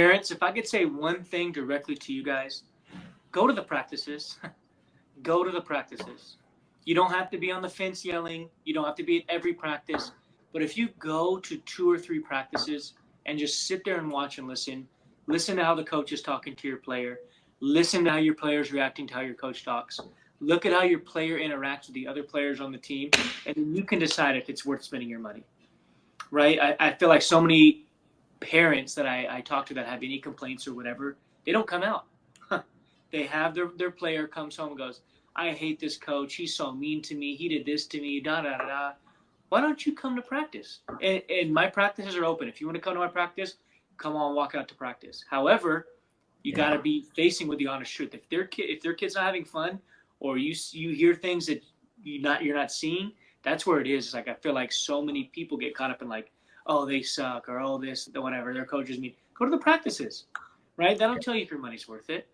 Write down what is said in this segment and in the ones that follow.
Parents, if I could say one thing directly to you guys, go to the practices. Go to the practices. You don't have to be on the fence yelling. You don't have to be at every practice. But if you go to 2 or 3 practices and just sit there and watch and listen to how the coach is talking to your player, listen to how your player is reacting to how your coach talks, look at how your player interacts with the other players on the team, and then you can decide if it's worth spending your money. Right? I feel like so many parents that I talk to that have any complaints or whatever, they don't come out. They have their player comes home and goes, I hate this coach. He's so mean to me. He did this to me. Da da da da. Why don't you come to practice? And my practices are open. If you want to come to my practice, come on, walk out to practice. However, you got to be facing with the honest truth. If their kid's not having fun, or you hear things that you're not seeing, that's where it is. It's like I feel like so many people get caught up in like, oh, they suck, or oh, this, whatever, their coaches mean. Go to the practices, right? That'll tell you if your money's worth it.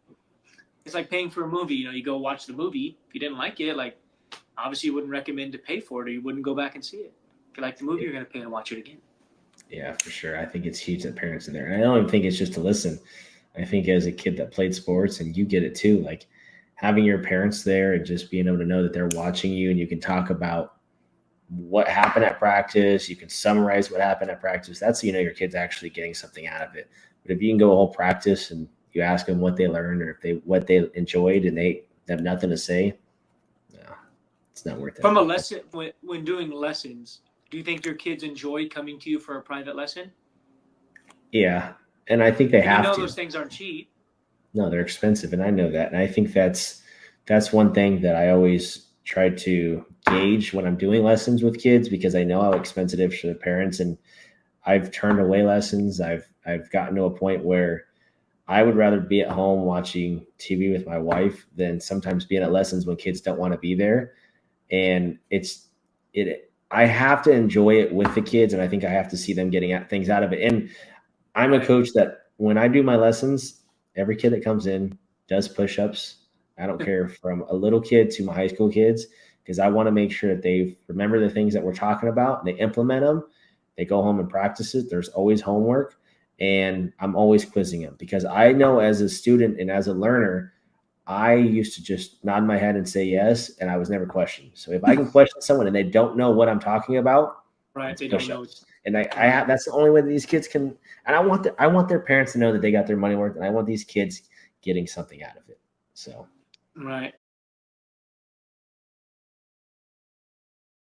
It's like paying for a movie. You go watch the movie. If you didn't like it, like obviously you wouldn't recommend to pay for it, or you wouldn't go back and see it. If you like the movie, you're going to pay and watch it again. Yeah, for sure. I think it's huge that parents are there. And I don't even think it's just to listen. I think as a kid that played sports, and you get it too, like having your parents there and just being able to know that they're watching you, and you can talk about what happened at practice. You can summarize what happened at practice. That's, your kid's actually getting something out of it. But if you can go a whole practice and you ask them what they learned, or what they enjoyed, and they have nothing to say, no, it's not worth it. From a lesson, when doing lessons, do you think your kids enjoy coming to you for a private lesson? Yeah, and I think they have to. Those things aren't cheap. No, they're expensive, and I know that. And I think that's one thing that I always try to gauge when I'm doing lessons with kids, because I know how expensive it is for the parents. And I've turned away lessons. I've gotten to a point where I would rather be at home watching TV with my wife than sometimes being at lessons when kids don't want to be there. And I have to enjoy it with the kids, and I think I have to see them getting things out of it. And I'm a coach that when I do my lessons, every kid that comes in does push-ups. I don't care, from a little kid to my high school kids, because I want to make sure that they remember the things that we're talking about and they implement them. They go home and practice it. There's always homework. And I'm always quizzing them, because I know as a student and as a learner, I used to just nod my head and say yes, and I was never questioned. So if I can question someone and they don't know what I'm talking about, right? They don't know. And that's the only way that these kids can. And I want their parents to know that they got their money worth, and I want these kids getting something out of it. So right.